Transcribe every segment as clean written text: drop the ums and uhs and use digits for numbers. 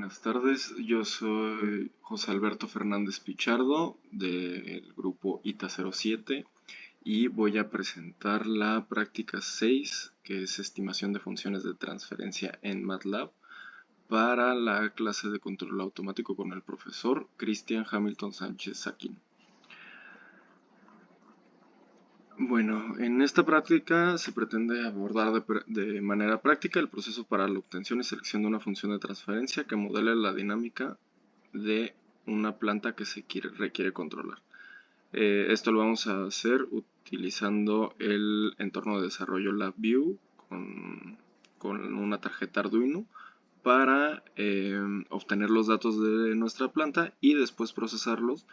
Buenas tardes, yo soy José Alberto Fernández Pichardo del grupo ITA07 y voy a presentar la práctica 6, que es estimación de funciones de transferencia en MATLAB, para la clase de control automático con el profesor Cristian Hamilton Sánchez Saquín. Bueno, en esta práctica se pretende abordar de manera práctica el proceso para la obtención y selección de una función de transferencia que modele la dinámica de una planta que se requiere controlar. Esto lo vamos a hacer utilizando el entorno de desarrollo LabVIEW con una tarjeta Arduino para obtener los datos de nuestra planta y después procesarlos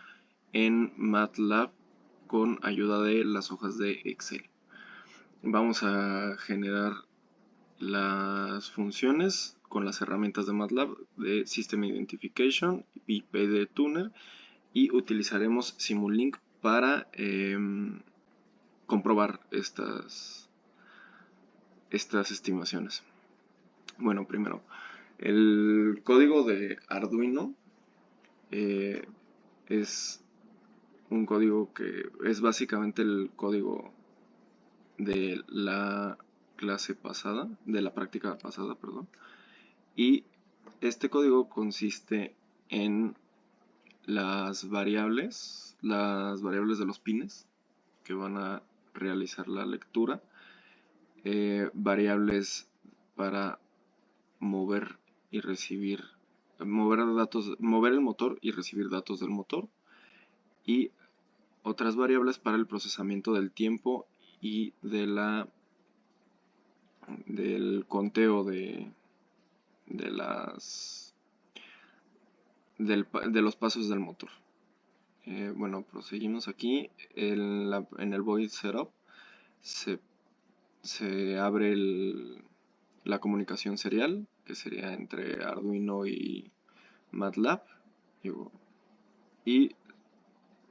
en MATLAB con ayuda de las hojas de Excel. Vamos a generar las funciones con las herramientas de MATLAB de System Identification y PDTuner y utilizaremos Simulink para comprobar estas estimaciones. Bueno, primero, el código de Arduino es un código que es básicamente el código de la clase pasada, de la práctica pasada, perdón. Y este código consiste en las variables de los pines que van a realizar la lectura, variables para mover y recibir, mover el motor y recibir datos del motor, y otras variables para el procesamiento del tiempo y del conteo de los pasos del motor. Bueno, proseguimos aquí. En el void setup se abre la comunicación serial, que sería entre Arduino y MATLAB, y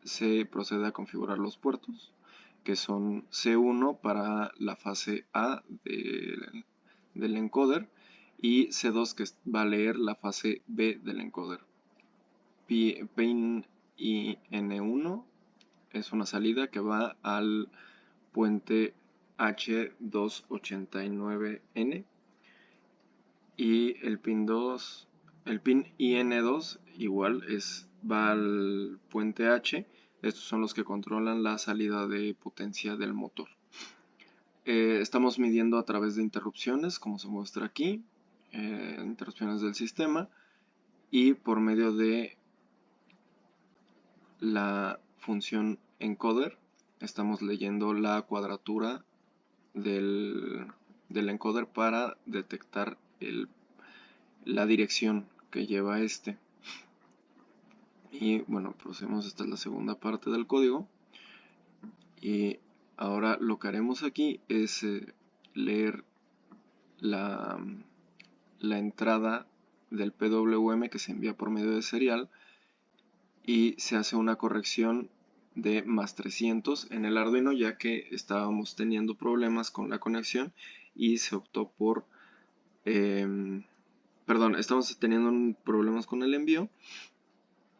se procede a configurar los puertos, que son C1 para la fase A del encoder y C2 que va a leer la fase B del encoder. Pin IN1 es una salida que va al puente H289N y el pin IN2 igual va al puente H. Estos son los que controlan la salida de potencia del motor. Estamos midiendo a través de interrupciones, como se muestra aquí, interrupciones del sistema, y por medio de la función encoder estamos leyendo la cuadratura del encoder para detectar la dirección que lleva este. Y bueno, procedemos, esta es la segunda parte del código. Y ahora lo que haremos aquí es leer la entrada del PWM que se envía por medio de serial y se hace una corrección de más 300 en el Arduino, ya que estábamos teniendo problemas con la conexión y se optó por estamos teniendo problemas con el envío,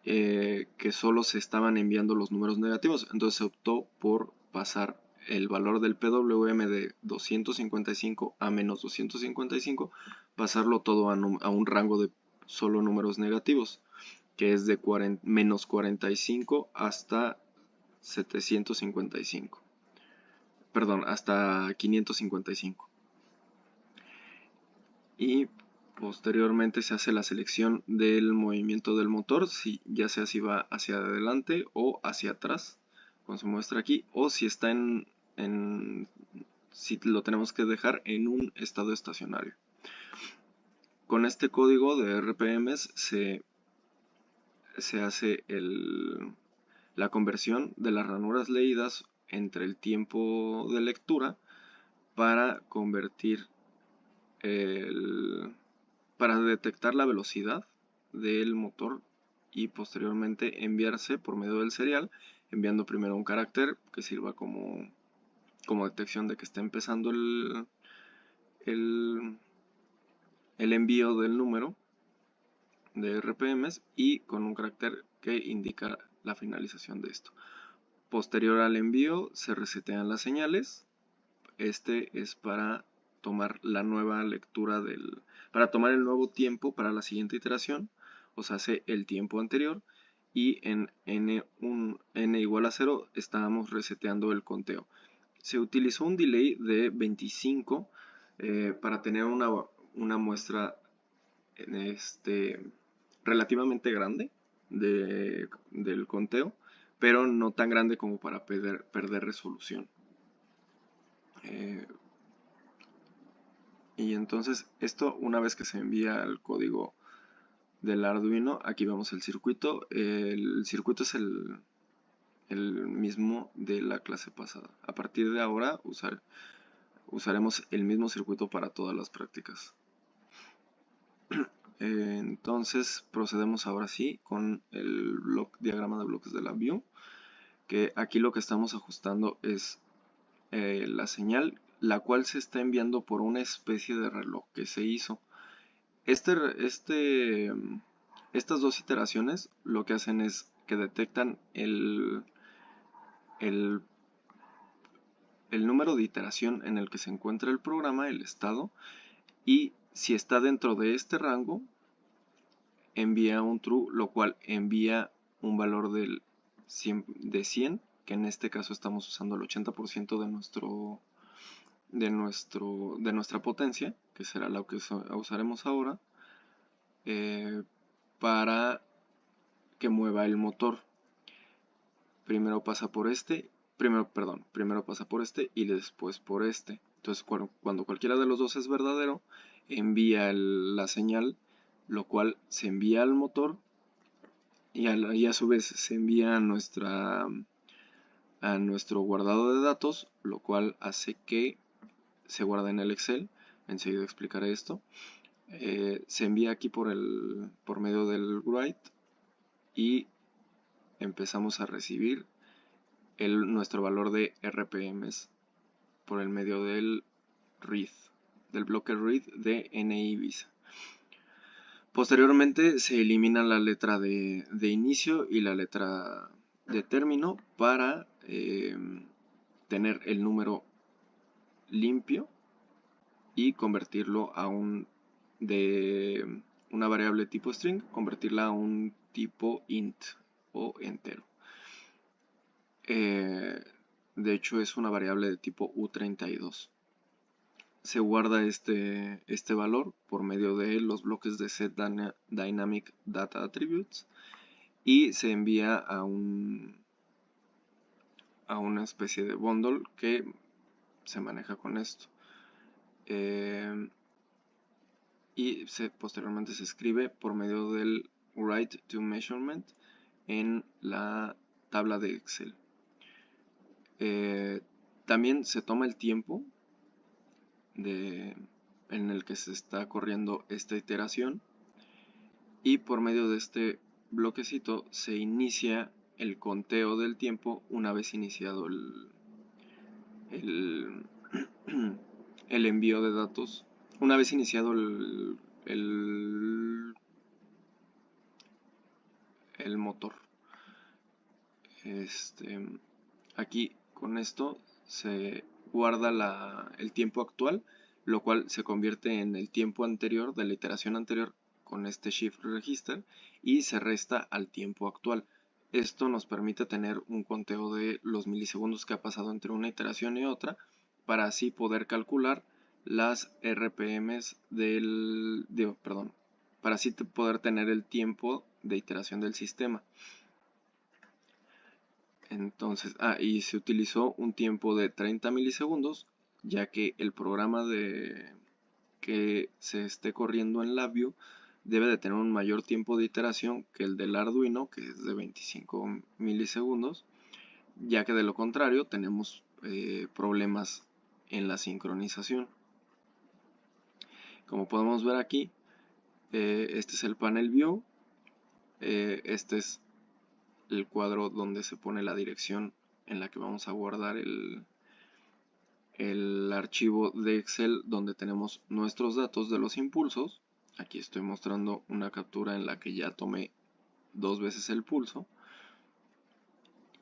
que solo se estaban enviando los números negativos. Entonces se optó por pasar el valor del PWM de 255 a menos 255, pasarlo todo a un rango de solo números negativos, que es de menos 45 hasta 755. Perdón, hasta 555. Y posteriormente se hace la selección del movimiento del motor, ya sea si va hacia adelante o hacia atrás, como se muestra aquí, o si está si lo tenemos que dejar en un estado estacionario. Con este código de RPMs se hace la conversión de las ranuras leídas entre el tiempo de lectura para convertir para detectar la velocidad del motor y posteriormente enviarse por medio del serial, enviando primero un carácter que sirva como detección de que está empezando el envío del número de RPMs y con un carácter que indica la finalización de esto. Posterior al envío se resetean las señales. Este es para tomar la nueva lectura para tomar el nuevo tiempo para la siguiente iteración, o sea, hace el tiempo anterior, y en n igual a 0 estábamos reseteando el conteo. Se utilizó un delay de 25 para tener una muestra relativamente grande del conteo, pero no tan grande como para perder resolución. Y entonces esto, una vez que se envía el código del Arduino, aquí vemos el circuito. El circuito es el mismo de la clase pasada. A partir de ahora usaremos el mismo circuito para todas las prácticas. Entonces procedemos ahora sí con el diagrama de bloques de la view, que aquí lo que estamos ajustando es la señal, la cual se está enviando por una especie de reloj que se hizo. Estas dos iteraciones lo que hacen es que detectan el número de iteración en el que se encuentra el programa, el estado, y si está dentro de este rango, envía un true, lo cual envía un valor de 100, que en este caso estamos usando el 80% de nuestra potencia, que será lo que usaremos ahora, para que mueva el motor. Primero pasa por primero pasa por este y después por este. Entonces cuando cualquiera de los dos es verdadero, envía la señal, lo cual se envía al motor y a su vez se envía a nuestro guardado de datos, lo cual hace que se guarde en el Excel. Enseguida explicaré esto. Se envía aquí por medio del write y empezamos a recibir nuestro valor de RPMs por el medio del read, del bloque read de NIVisa. Posteriormente se elimina la letra de inicio y la letra de término para tener el número limpio y convertirlo de una variable tipo string, convertirla a un tipo int o entero. De hecho es una variable de tipo U32. Se guarda este valor por medio de los bloques de setDynamic Data Attributes y se envía a una especie de bundle que se maneja con esto. Y posteriormente se escribe por medio del write to measurement en la tabla de Excel. También se toma el tiempo en el que se está corriendo esta iteración y por medio de este bloquecito se inicia el conteo del tiempo una vez iniciado el envío de datos, una vez iniciado el motor. Aquí con esto se guarda el tiempo actual, lo cual se convierte en el tiempo anterior de la iteración anterior con este shift register y se resta al tiempo actual. Esto nos permite tener un conteo de los milisegundos que ha pasado entre una iteración y otra para así poder calcular las RPMs para así poder tener el tiempo de iteración del sistema. Entonces, y se utilizó un tiempo de 30 milisegundos, ya que el programa que se esté corriendo en LabVIEW debe de tener un mayor tiempo de iteración que el del Arduino, que es de 25 milisegundos, ya que de lo contrario tenemos problemas en la sincronización. Como podemos ver aquí, este es el panel view, este es el cuadro donde se pone la dirección en la que vamos a guardar el archivo de Excel donde tenemos nuestros datos de los impulsos Aquí estoy mostrando una captura en la que ya tomé 2 veces el pulso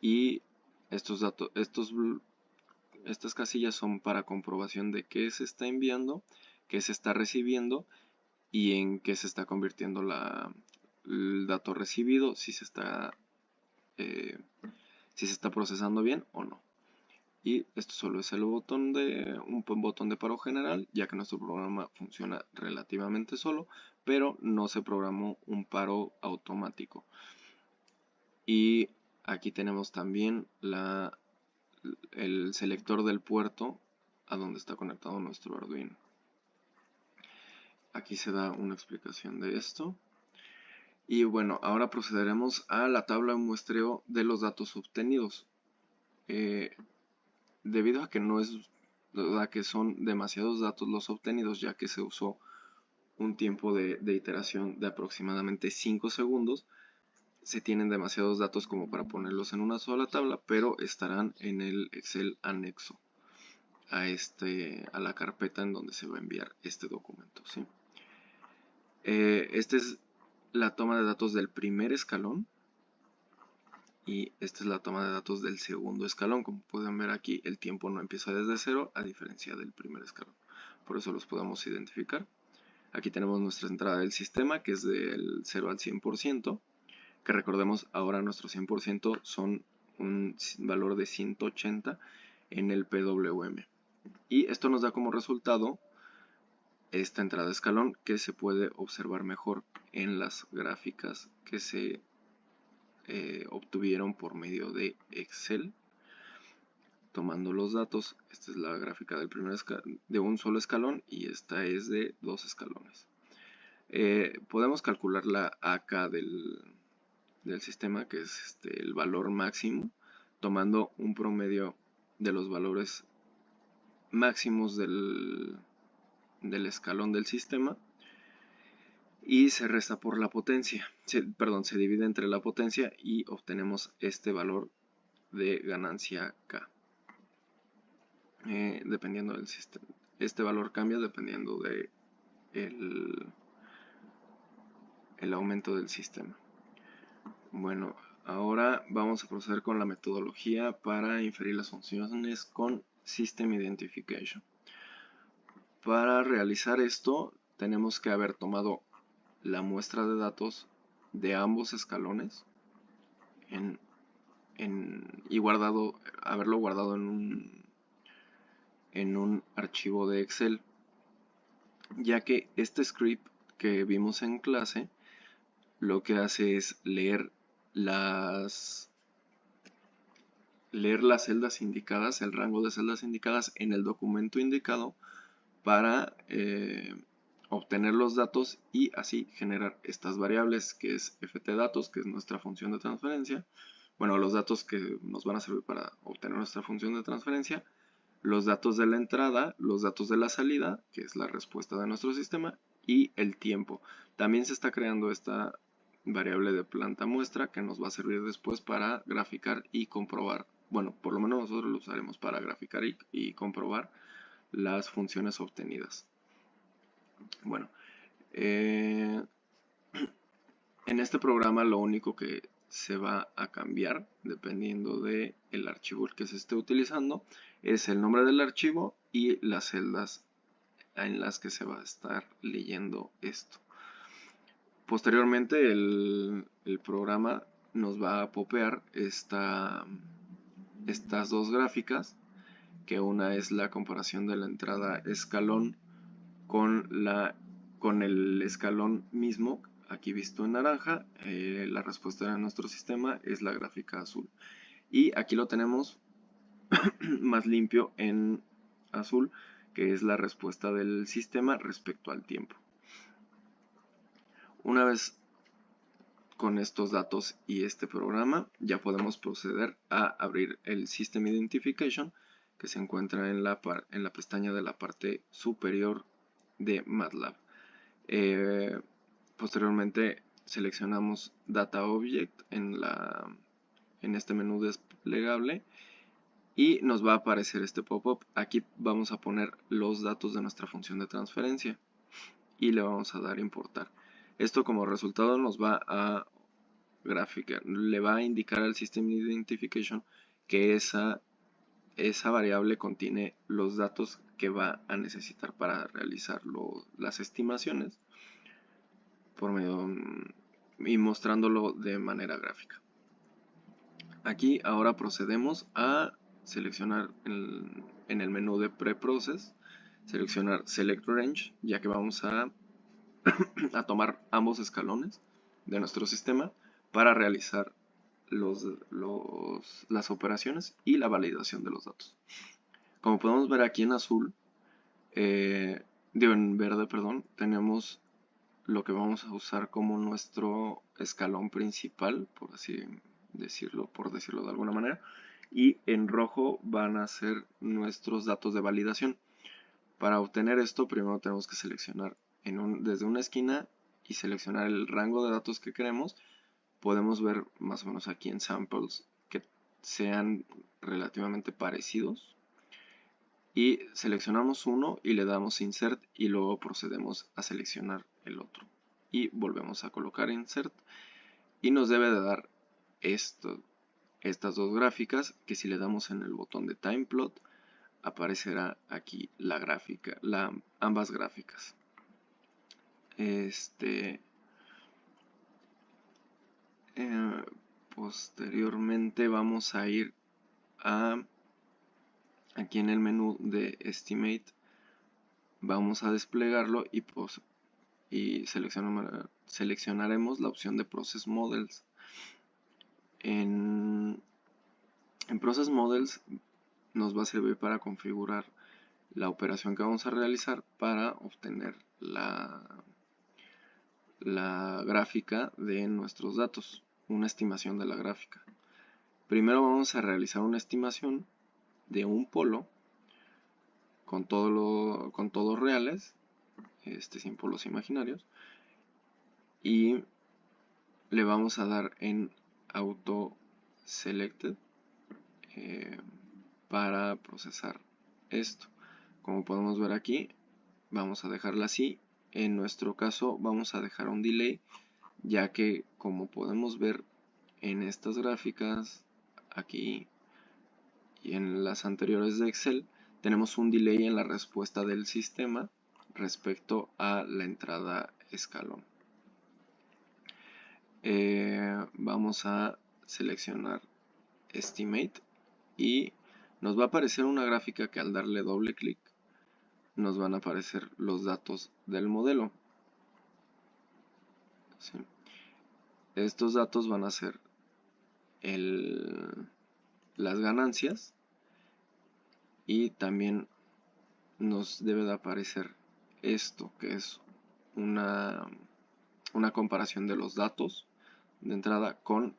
y estos datos, estas casillas son para comprobación de qué se está enviando, qué se está recibiendo y en qué se está convirtiendo el dato recibido, si se está procesando bien o no. Y esto solo es un botón de paro general, ya que nuestro programa funciona relativamente solo, pero no se programó un paro automático. Y aquí tenemos también el selector del puerto a donde está conectado nuestro Arduino. Aquí se da una explicación de esto. Y bueno, ahora procederemos a la tabla de muestreo de los datos obtenidos. Debido a que son demasiados datos los obtenidos, ya que se usó un tiempo de iteración de aproximadamente 5 segundos, se tienen demasiados datos como para ponerlos en una sola tabla, pero estarán en el Excel anexo a la carpeta en donde se va a enviar este documento, ¿sí? Esta es la toma de datos del primer escalón y esta es la toma de datos del segundo escalón. Como pueden ver aquí, el tiempo no empieza desde cero, a diferencia del primer escalón. Por eso los podemos identificar. Aquí tenemos nuestra entrada del sistema, que es del 0 al 100%, que recordemos ahora nuestro 100% son un valor de 180 en el PWM. Y esto nos da como resultado esta entrada de escalón, que se puede observar mejor en las gráficas que se obtuvieron por medio de Excel. Tomando los datos, esta es la gráfica de un solo escalón y esta es de 2 escalones. Podemos calcular la AK del sistema, que es el valor máximo, tomando un promedio de los valores máximos del escalón del sistema y se resta por la potencia, se divide entre la potencia y obtenemos este valor de ganancia K. Dependiendo del sistema, este valor cambia dependiendo de el aumento del sistema. Bueno, ahora vamos a proceder con la metodología para inferir las funciones con System Identification. Para realizar esto, tenemos que haber tomado la muestra de datos de ambos escalones y haberlo guardado en un archivo de Excel, ya que este script que vimos en clase lo que hace es leer las celdas indicadas, el rango de celdas indicadas en el documento indicado para obtener los datos y así generar estas variables, que es ftdatos, que es nuestra función de transferencia. Bueno, los datos que nos van a servir para obtener nuestra función de transferencia, los datos de la entrada, los datos de la salida, que es la respuesta de nuestro sistema, y el tiempo. También se está creando esta variable de planta muestra que nos va a servir después para graficar y comprobar. Bueno, por lo menos nosotros lo usaremos para graficar y comprobar las funciones obtenidas. Bueno, en este programa lo único que se va a cambiar, dependiendo del archivo que se esté utilizando, es el nombre del archivo y las celdas en las que se va a estar leyendo esto. Posteriormente el programa nos va a popear estas dos gráficas, que una es la comparación de la entrada escalón con el escalón mismo, aquí visto en naranja. La respuesta de nuestro sistema es la gráfica azul. Y aquí lo tenemos más limpio en azul, que es la respuesta del sistema respecto al tiempo. Una vez con estos datos y este programa, ya podemos proceder a abrir el System Identification, que se encuentra en la pestaña de la parte superior de MATLAB. Posteriormente seleccionamos Data Object en este menú desplegable y nos va a aparecer este pop-up. Aquí vamos a poner los datos de nuestra función de transferencia. y le vamos a dar importar. Esto como resultado nos va a le va a indicar al System Identification que esa variable contiene los datos que va a necesitar para realizar las estimaciones por medio y mostrándolo de manera gráfica. Aquí ahora procedemos a seleccionar en el menú de Preprocess, seleccionar Select Range, ya que vamos a tomar ambos escalones de nuestro sistema para realizar las operaciones y la validación de los datos. Como podemos ver aquí en azul, en verde, perdón, tenemos lo que vamos a usar como nuestro escalón principal, por así decirlo, de alguna manera, y en rojo van a ser nuestros datos de validación. Para obtener esto, primero tenemos que seleccionar desde una esquina y seleccionar el rango de datos que queremos. Podemos ver más o menos aquí en samples que sean relativamente parecidos. Y seleccionamos uno y le damos insert y luego procedemos a seleccionar el otro. Y volvemos a colocar insert y nos debe de dar estas dos gráficas que si le damos en el botón de time plot aparecerá aquí la gráfica, ambas gráficas. Posteriormente vamos a ir aquí en el menú de Estimate, vamos a desplegarlo y seleccionaremos la opción de Process Models. En Process Models nos va a servir para configurar la operación que vamos a realizar para obtener la gráfica de nuestros datos, una estimación de la gráfica. Primero vamos a realizar una estimación de un polo con todos reales, sin polos imaginarios, y le vamos a dar en Auto Selected para procesar esto. Como podemos ver aquí, vamos a dejarla así. En nuestro caso vamos a dejar un delay, ya que como podemos ver en estas gráficas aquí y en las anteriores de Excel, tenemos un delay en la respuesta del sistema respecto a la entrada escalón. Vamos a seleccionar Estimate y nos va a aparecer una gráfica que al darle doble clic nos van a aparecer los datos del modelo. ¿Sí? Estos datos van a ser las ganancias y también nos debe de aparecer esto, que es una comparación de los datos de entrada con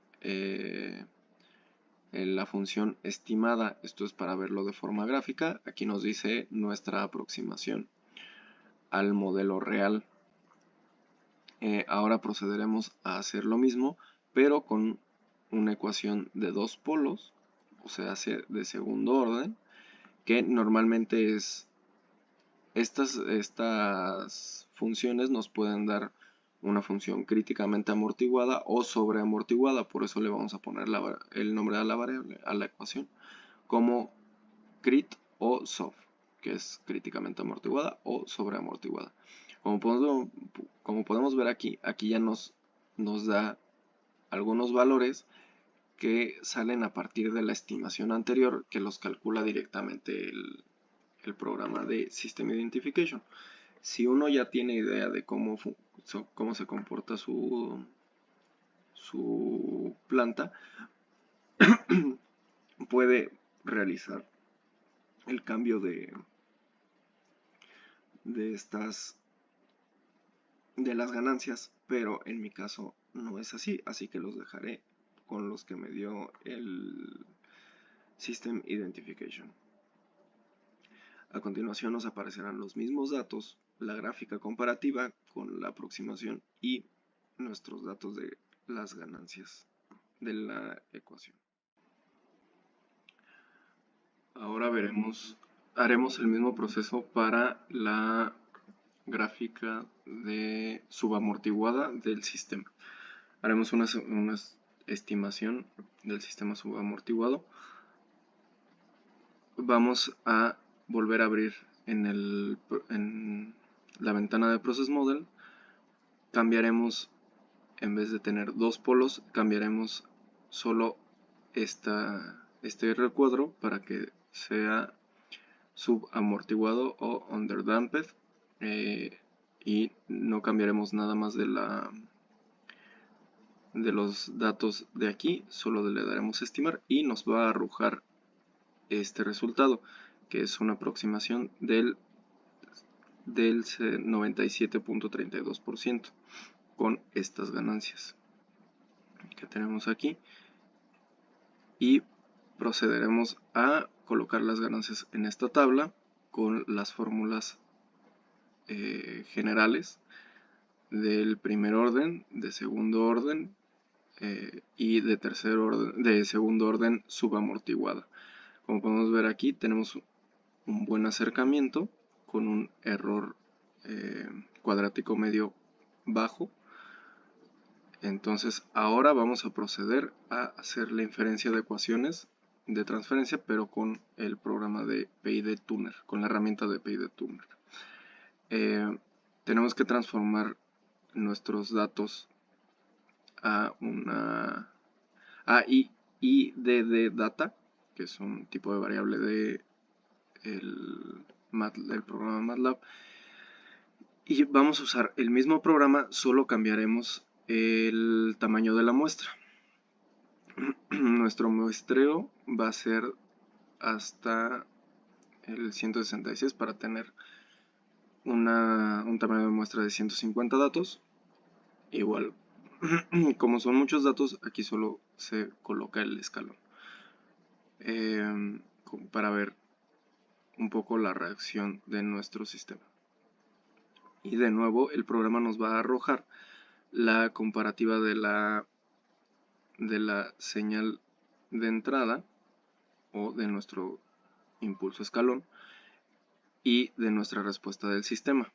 la función estimada. Esto es para verlo de forma gráfica. Aquí nos dice nuestra aproximación al modelo real. Ahora procederemos a hacer lo mismo, pero con una ecuación de dos polos, o sea, de segundo orden, que normalmente es estas funciones nos pueden dar una función críticamente amortiguada o sobreamortiguada, por eso le vamos a poner el nombre a la variable, a la ecuación, como crit o soft, que es críticamente amortiguada o sobreamortiguada. Como podemos ver aquí ya nos da algunos valores que salen a partir de la estimación anterior, que los calcula directamente el programa de System Identification. Si uno ya tiene idea de cómo se comporta su planta, puede realizar el cambio de las ganancias, pero en mi caso no es así que los dejaré con los que me dio el System Identification. A continuación nos aparecerán los mismos datos, la gráfica comparativa con la aproximación y nuestros datos de las ganancias de la ecuación. Ahora haremos el mismo proceso para la gráfica de subamortiguada del sistema. Haremos una estimación del sistema subamortiguado. Vamos a volver a abrir en la ventana de Process Model. Cambiaremos, en vez de tener dos polos, cambiaremos solo este recuadro para que sea subamortiguado o underdamped, y no cambiaremos nada más de los datos de aquí, solo le daremos estimar y nos va a arrojar este resultado, que es una aproximación del 97.32% con estas ganancias que tenemos aquí, y procederemos a colocar las ganancias en esta tabla con las fórmulas generales del primer orden, de segundo orden y de tercer orden, de segundo orden subamortiguada. Como podemos ver aquí, tenemos un buen acercamiento con un error cuadrático medio bajo. Entonces ahora vamos a proceder a hacer la inferencia de ecuaciones de transferencia, pero con el programa de PID Tuner, con la herramienta de PID Tuner. Tenemos que transformar nuestros datos a una IDD data, que es un tipo de variable de el programa MATLAB, y vamos a usar el mismo programa, solo cambiaremos el tamaño de la muestra. Nuestro muestreo va a ser hasta el 166 para tener un tamaño de muestra de 150 datos. Igual, como son muchos datos, aquí solo se coloca el escalón para ver un poco la reacción de nuestro sistema. Y de nuevo el programa nos va a arrojar la comparativa de la señal de entrada o de nuestro impulso escalón y de nuestra respuesta del sistema.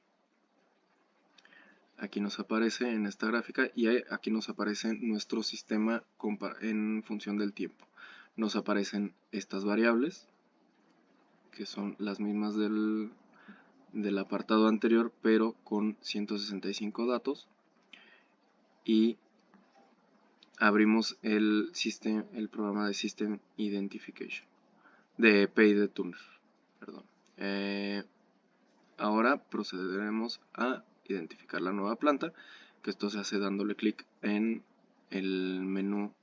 Aquí nos aparece en esta gráfica y aquí nos aparece nuestro sistema en función del tiempo. Nos aparecen estas variables, que son las mismas del apartado anterior, pero con 165 datos. Y abrimos el programa de System Identification, de PID Tuner, perdón. Ahora procederemos a identificar la nueva planta, que esto se hace dándole clic en el menú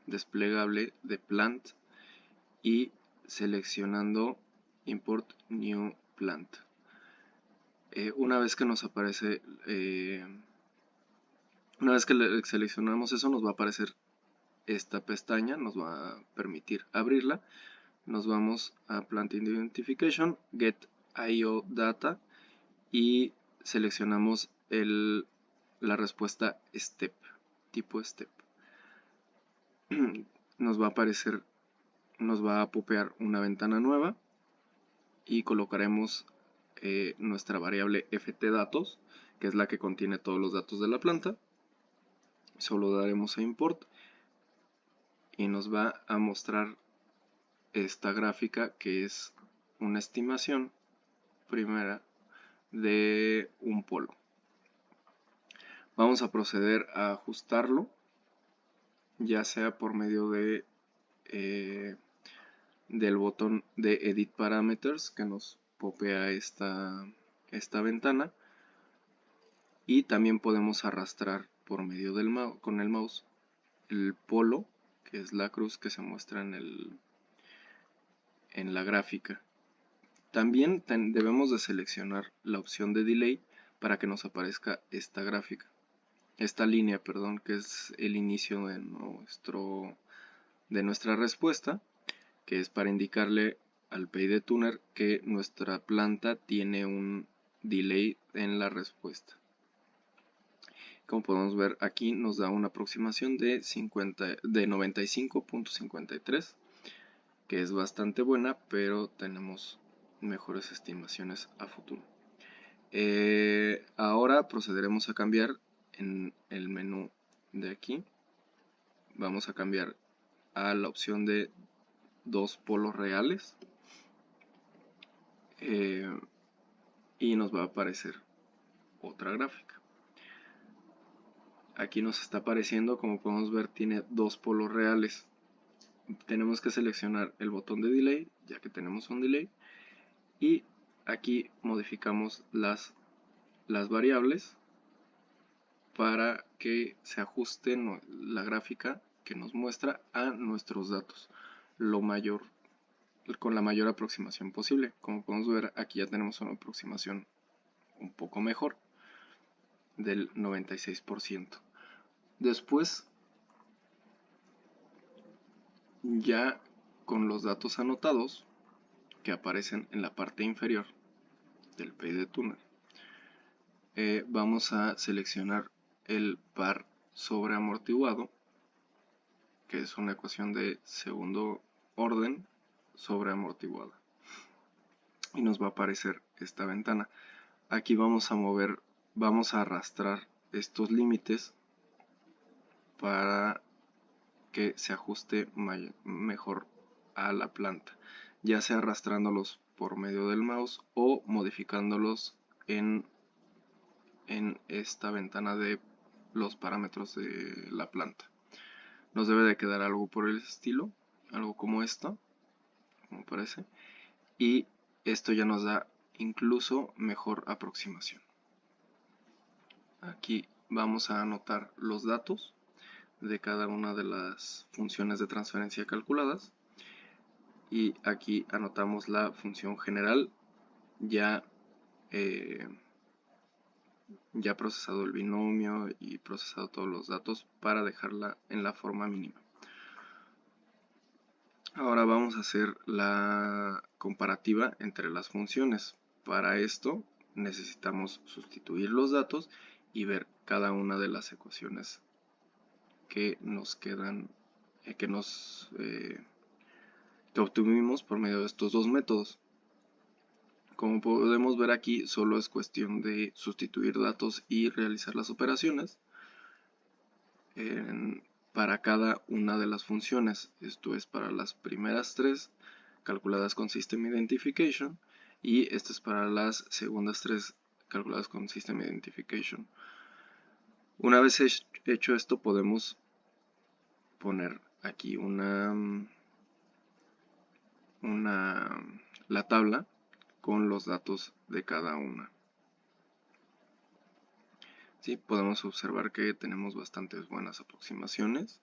desplegable de Plant y seleccionando Import New Plant. Una vez que nos aparece, una vez que seleccionamos eso, nos va a aparecer esta pestaña, nos va a permitir abrirla. Nos vamos a Plant Identification, Get IO Data y seleccionamos la respuesta Step, tipo Step. Nos va a aparecer, nos va a popear una ventana nueva y colocaremos nuestra variable ftDatos, que es la que contiene todos los datos de la planta. Solo daremos a Import y nos va a mostrar esta gráfica, que es una estimación primera de un polo. Vamos a proceder a ajustarlo, ya sea por medio de del botón de Edit Parameters, que nos popea esta ventana, y también podemos arrastrar por medio del con el mouse el polo, que es la cruz que se muestra en la gráfica. También debemos de seleccionar la opción de Delay para que nos aparezca esta gráfica, esta línea, perdón, que es el inicio de nuestra respuesta, que es para indicarle al PID Tuner que nuestra planta tiene un delay en la respuesta. Como podemos ver aquí, nos da una aproximación de 95.53, que es bastante buena, pero tenemos mejores estimaciones a futuro. Ahora procederemos a cambiar en el menú de aquí. Vamos a cambiar a la opción de 2 polos reales. Y nos va a aparecer otra gráfica. Aquí nos está apareciendo, como podemos ver, tiene 2 polos reales. Tenemos que seleccionar el botón de delay, ya que tenemos un delay, y aquí modificamos las variables para que se ajuste la gráfica que nos muestra a nuestros datos con la mayor aproximación posible. Como podemos ver, aquí ya tenemos una aproximación un poco mejor del 96%. Después, ya con los datos anotados que aparecen en la parte inferior del PD Tuner, vamos a seleccionar el par sobreamortiguado, que es una ecuación de segundo orden sobreamortiguada, y nos va a aparecer esta ventana. Aquí vamos a arrastrar estos límites para que se ajuste mejor a la planta, ya sea arrastrándolos por medio del mouse o modificándolos en esta ventana de los parámetros de la planta. Nos debe de quedar algo por el estilo, algo como esto, como parece, y esto ya nos da incluso mejor aproximación. Aquí vamos a anotar los datos de cada una de las funciones de transferencia calculadas, y aquí anotamos la función general ya procesado el binomio y procesado todos los datos para dejarla en la forma mínima. Ahora vamos a hacer la comparativa entre las funciones. Para esto necesitamos sustituir los datos y ver cada una de las ecuaciones que nos quedan, que obtuvimos por medio de estos dos métodos. Como podemos ver aquí, solo es cuestión de sustituir datos y realizar las operaciones para cada una de las funciones. Esto es para las primeras tres calculadas con System Identification, y esto es para las segundas tres calculadas con System Identification. Una vez hecho esto, podemos poner aquí la tabla con los datos de cada una. Sí, podemos observar que tenemos bastantes buenas aproximaciones.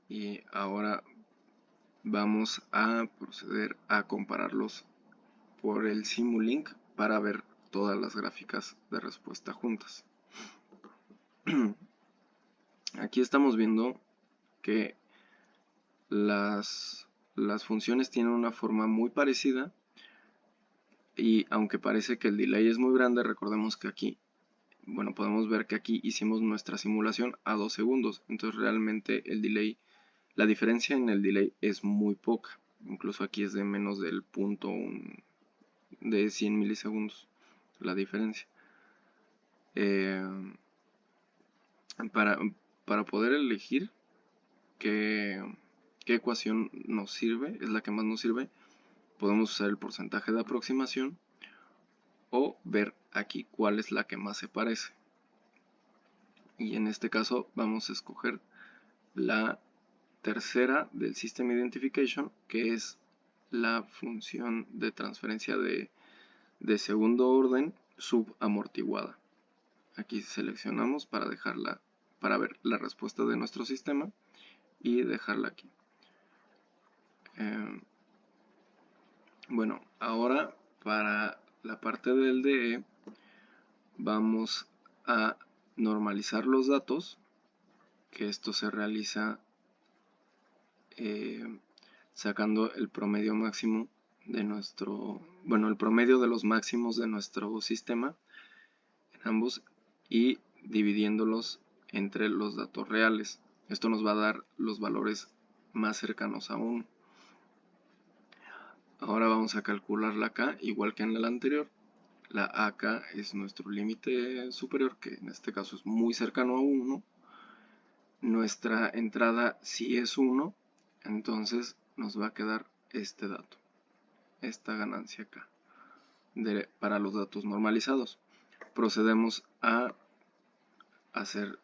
Y ahora vamos a proceder a compararlos por el Simulink para ver todas las gráficas de respuesta juntas. Aquí estamos viendo que las funciones tienen una forma muy parecida, y aunque parece que el delay es muy grande, recordemos que aquí, bueno, podemos ver que aquí hicimos nuestra simulación a 2 segundos, entonces realmente el delay, la diferencia en el delay es muy poca, incluso aquí es de menos del punto de 100 milisegundos la diferencia. Para poder elegir qué ecuación nos sirve, es la que más nos sirve, podemos usar el porcentaje de aproximación o ver aquí cuál es la que más se parece. Y en este caso vamos a escoger la tercera del System Identification, que es la función de transferencia de segundo orden subamortiguada. Aquí seleccionamos para ver la respuesta de nuestro sistema y dejarla aquí. Bueno, ahora para la parte del DE vamos a normalizar los datos, que esto se realiza sacando el promedio máximo de el promedio de los máximos de nuestro sistema en ambos y dividiéndolos entre los datos reales. Esto nos va a dar los valores más cercanos a 1. Ahora vamos a calcularla acá, igual que en el anterior. La AK es nuestro límite superior, que en este caso es muy cercano a 1. Nuestra entrada sí es 1, entonces nos va a quedar este dato, esta ganancia acá, para los datos normalizados. Procedemos a hacer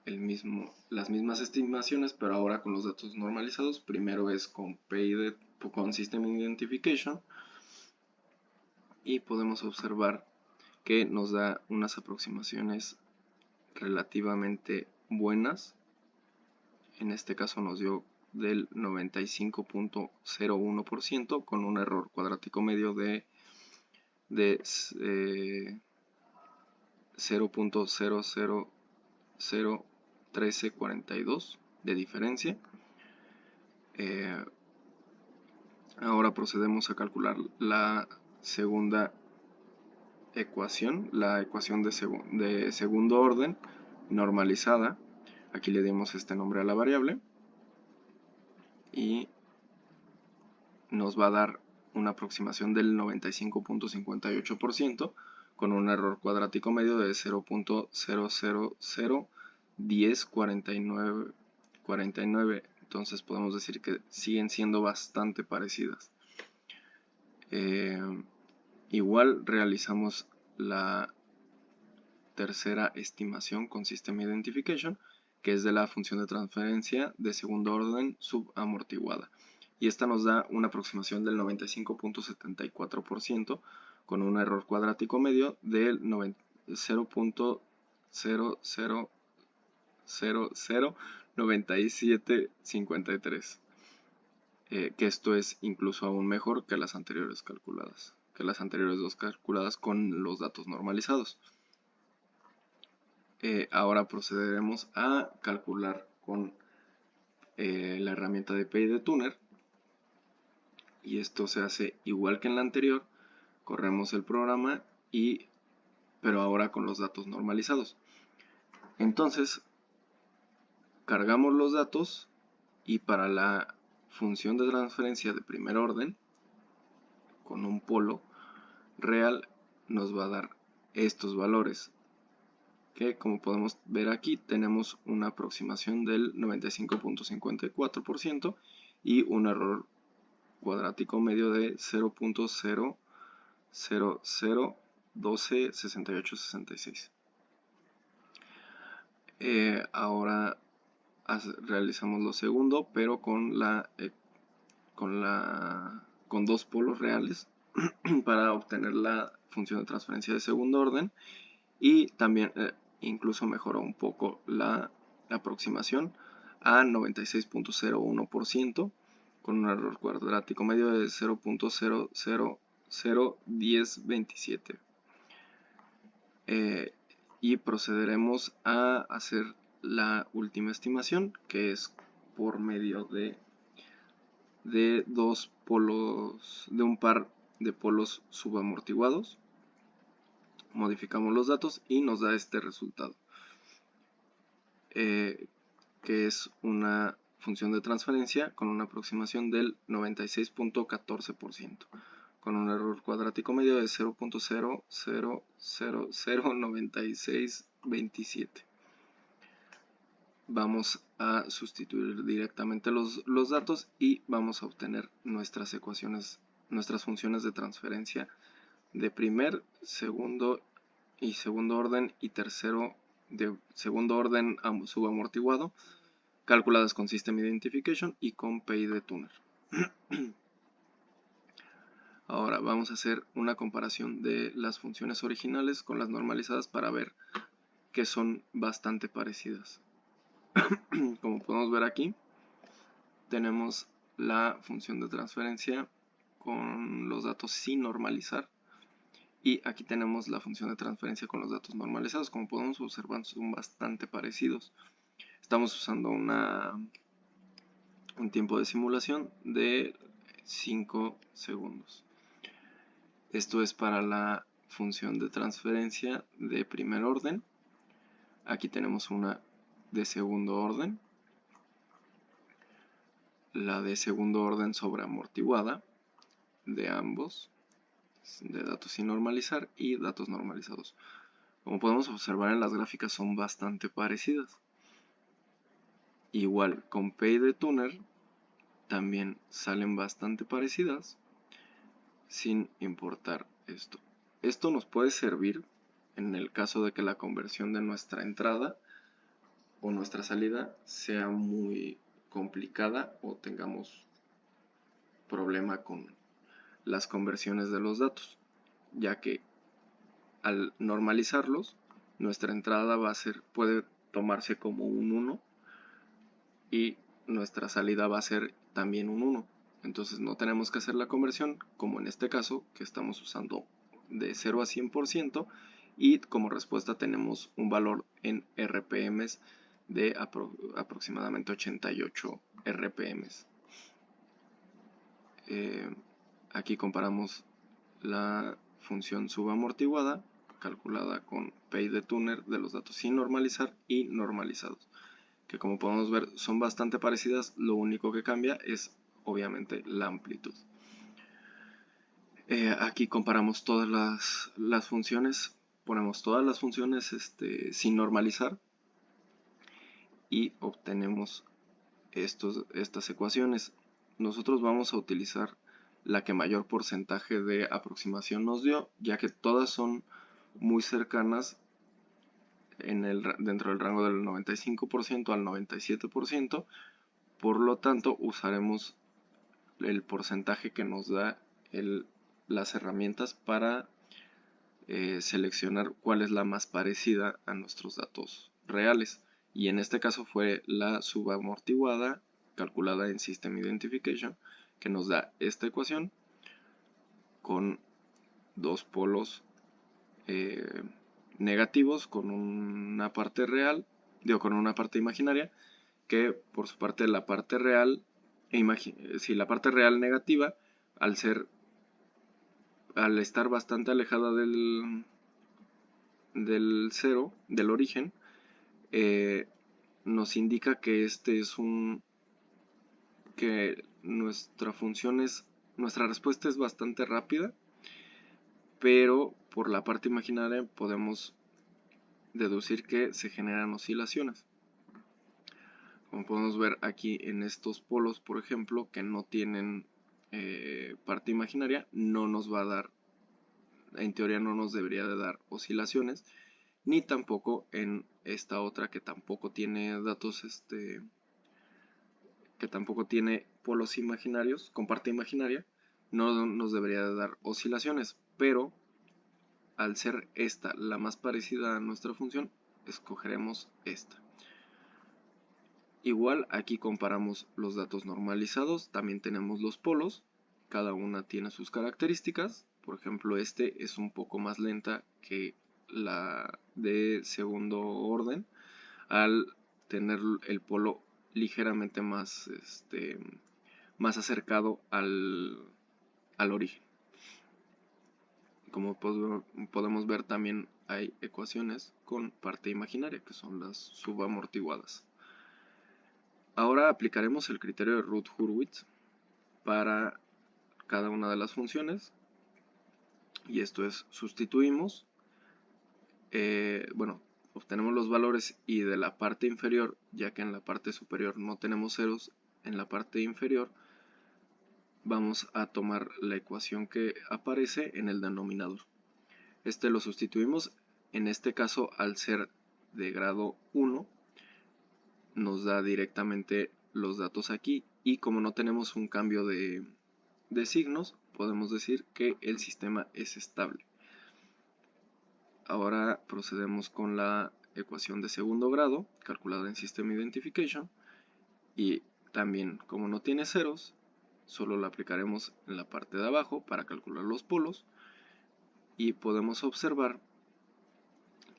las mismas estimaciones, pero ahora con los datos normalizados. Primero es con System Identification, y podemos observar que nos da unas aproximaciones relativamente buenas. En este caso nos dio del 95.01% con un error cuadrático medio de 0.0001342 de diferencia. Ahora procedemos a calcular la segunda ecuación, la ecuación de segundo orden normalizada. Aquí le dimos este nombre a la variable y nos va a dar una aproximación del 95.58% con un error cuadrático medio de 0.0001049. Entonces podemos decir que siguen siendo bastante parecidas. Igual realizamos la tercera estimación con System Identification, que es de la función de transferencia de segundo orden subamortiguada. Y esta nos da una aproximación del 95.74% con un error cuadrático medio del 0.0009753, que esto es incluso aún mejor que las anteriores calculadas, que las anteriores dos calculadas con los datos normalizados. Ahora procederemos a calcular con la herramienta de PyDeTuner, y esto se hace igual que en la anterior. Corremos el programa, pero ahora con los datos normalizados. Entonces cargamos los datos, y para la función de transferencia de primer orden con un polo real nos va a dar estos valores, que como podemos ver aquí tenemos una aproximación del 95.54% y un error cuadrático medio de 0.000126866. Ahora realizamos lo segundo, pero con dos polos reales para obtener la función de transferencia de segundo orden, y también incluso mejoró un poco la aproximación a 96.01% con un error cuadrático medio de 0.0001027. Y procederemos a hacer la última estimación, que es por medio de dos polos, de un par de polos subamortiguados. Modificamos los datos y nos da este resultado, que es una función de transferencia con una aproximación del 96.14%, con un error cuadrático medio de 0.0009627. Vamos a sustituir directamente los datos y vamos a obtener nuestras ecuaciones, nuestras funciones de transferencia de primer, segundo orden y tercero de segundo orden subamortiguado, calculadas con System Identification y con PyDeTuner. Ahora vamos a hacer una comparación de las funciones originales con las normalizadas para ver que son bastante parecidas. Como podemos ver aquí, tenemos la función de transferencia con los datos sin normalizar, y aquí tenemos la función de transferencia con los datos normalizados. Como podemos observar, son bastante parecidos. Estamos usando un tiempo de simulación de 5 segundos. Esto es para la función de transferencia de primer orden. Aquí tenemos una de segundo orden, la de segundo orden sobreamortiguada de ambos de datos sin normalizar y datos normalizados. Como podemos observar en las gráficas son bastante parecidas. Igual con PyDeTuner también salen bastante parecidas sin importar esto. Esto nos puede servir en el caso de que la conversión de nuestra entrada o nuestra salida sea muy complicada o tengamos problema con las conversiones de los datos, ya que al normalizarlos, nuestra entrada puede tomarse como un 1 y nuestra salida va a ser también un 1. Entonces no tenemos que hacer la conversión, como en este caso, que estamos usando de 0 a 100%, y como respuesta tenemos un valor en RPMs de aproximadamente 88 RPMs. Aquí comparamos la función subamortiguada calculada con PyDeTuner de los datos sin normalizar y normalizados, que como podemos ver son bastante parecidas, lo único que cambia es obviamente la amplitud. Aquí comparamos todas las funciones, ponemos todas las funciones sin normalizar y obtenemos estas ecuaciones. Nosotros vamos a utilizar la que mayor porcentaje de aproximación nos dio, ya que todas son muy cercanas dentro del rango del 95% al 97%, por lo tanto usaremos el porcentaje que nos da las herramientas para seleccionar cuál es la más parecida a nuestros datos reales, y en este caso fue la subamortiguada calculada en System Identification, que nos da esta ecuación con dos polos negativos, con una parte real, con una parte imaginaria, que por su parte la parte real, si la parte real negativa, al estar bastante alejada del cero, del origen, nos indica que que nuestra respuesta es bastante rápida, pero por la parte imaginaria podemos deducir que se generan oscilaciones. Como podemos ver aquí en estos polos, por ejemplo, que no tienen parte imaginaria, no nos va a dar, en teoría no nos debería de dar oscilaciones, ni tampoco en esta otra que tampoco tiene datos, que tampoco tiene polos imaginarios con parte imaginaria, no nos debería de dar oscilaciones, pero al ser esta la más parecida a nuestra función, escogeremos esta. Igual aquí comparamos los datos normalizados, también tenemos los polos, cada una tiene sus características. Por ejemplo, este es un poco más lenta que la de segundo orden, al tener el polo ligeramente más acercado al origen. Como podemos ver, también hay ecuaciones con parte imaginaria, que son las subamortiguadas. Ahora aplicaremos el criterio de Routh-Hurwitz para cada una de las funciones, y esto es: sustituimos, obtenemos los valores, y de la parte inferior, ya que en la parte superior no tenemos ceros, en la parte inferior vamos a tomar la ecuación que aparece en el denominador. Lo sustituimos, en este caso al ser de grado 1, nos da directamente los datos aquí, y como no tenemos un cambio de signos, podemos decir que el sistema es estable. Ahora procedemos con la ecuación de segundo grado, calculada en System Identification, y también, como no tiene ceros, solo la aplicaremos en la parte de abajo para calcular los polos, y podemos observar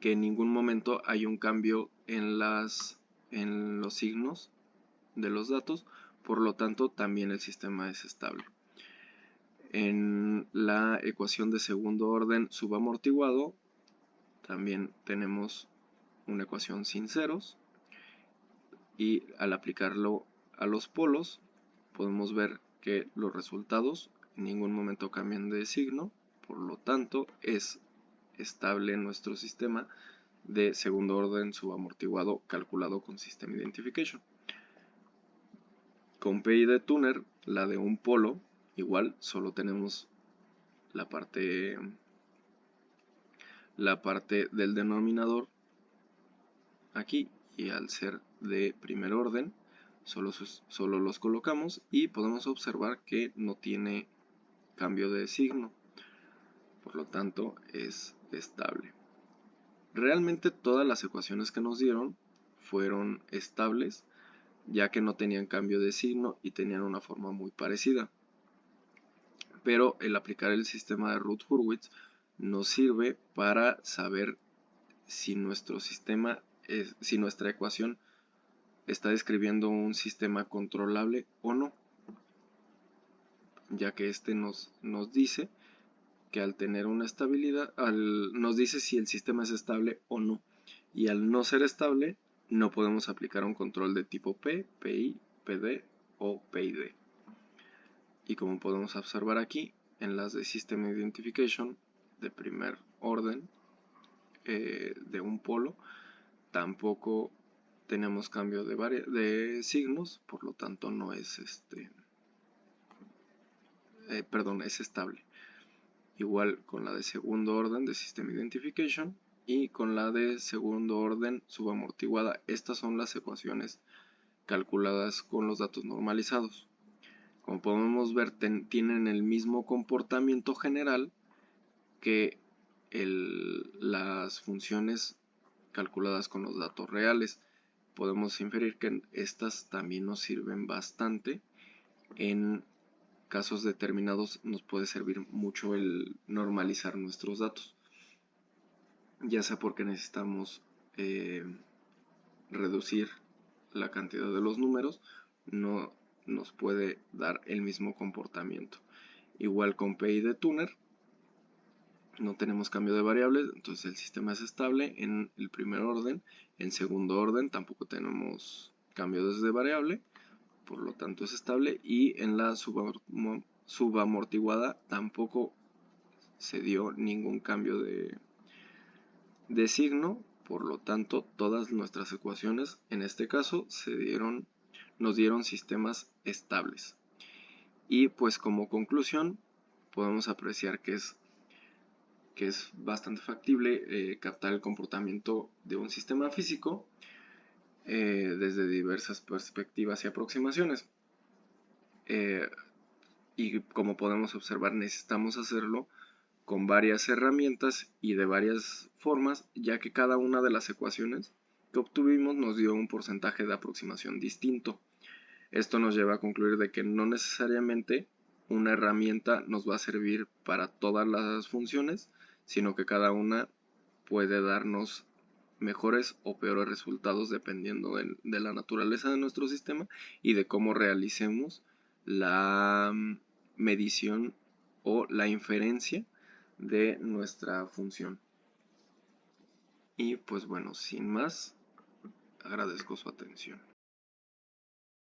que en ningún momento hay un cambio en los signos de los datos, por lo tanto también el sistema es estable. En la ecuación de segundo orden subamortiguado también tenemos una ecuación sin ceros, y al aplicarlo a los polos podemos ver que los resultados en ningún momento cambian de signo, Por lo tanto, es estable nuestro sistema de segundo orden subamortiguado calculado con System Identification. Con PID Tuner, la de un polo, igual solo tenemos la parte del denominador aquí, y al ser de primer orden solo los colocamos y podemos observar que no tiene cambio de signo, por lo tanto es estable. Realmente todas las ecuaciones que nos dieron fueron estables, ya que no tenían cambio de signo y tenían una forma muy parecida. Pero el aplicar el sistema de Routh-Hurwitz nos sirve para saber si nuestro sistema si nuestra ecuación está describiendo un sistema controlable o no, ya que este nos dice que al tener una estabilidad, nos dice si el sistema es estable o no, y al no ser estable no podemos aplicar un control de tipo P, PI, PD o PID. Y como podemos observar aquí, en las de System Identification de primer orden de un polo, tampoco tenemos cambio de signos, por lo tanto no es es estable. Igual con la de segundo orden de System Identification y con la de segundo orden subamortiguada. Estas son las ecuaciones calculadas con los datos normalizados. Como podemos ver, tienen el mismo comportamiento general que las funciones calculadas con los datos reales. Podemos inferir que estas también nos sirven bastante. En casos determinados nos puede servir mucho el normalizar nuestros datos, ya sea porque necesitamos reducir la cantidad de los números, no nos puede dar el mismo comportamiento. Igual con PID Tuner, no tenemos cambio de variables, entonces el sistema es estable en el primer orden. En segundo orden tampoco tenemos cambios de variable, por lo tanto es estable. Y en la subamortiguada tampoco se dio ningún cambio de signo, por lo tanto todas nuestras ecuaciones en este caso nos dieron sistemas estables. Y pues como conclusión podemos apreciar que es bastante factible captar el comportamiento de un sistema físico desde diversas perspectivas y aproximaciones. Y como podemos observar, necesitamos hacerlo con varias herramientas y de varias formas, ya que cada una de las ecuaciones que obtuvimos nos dio un porcentaje de aproximación distinto. Esto nos lleva a concluir de que no necesariamente una herramienta nos va a servir para todas las funciones, sino que cada una puede darnos mejores o peores resultados dependiendo de la naturaleza de nuestro sistema y de cómo realicemos la medición o la inferencia de nuestra función. Y pues bueno, sin más, agradezco su atención.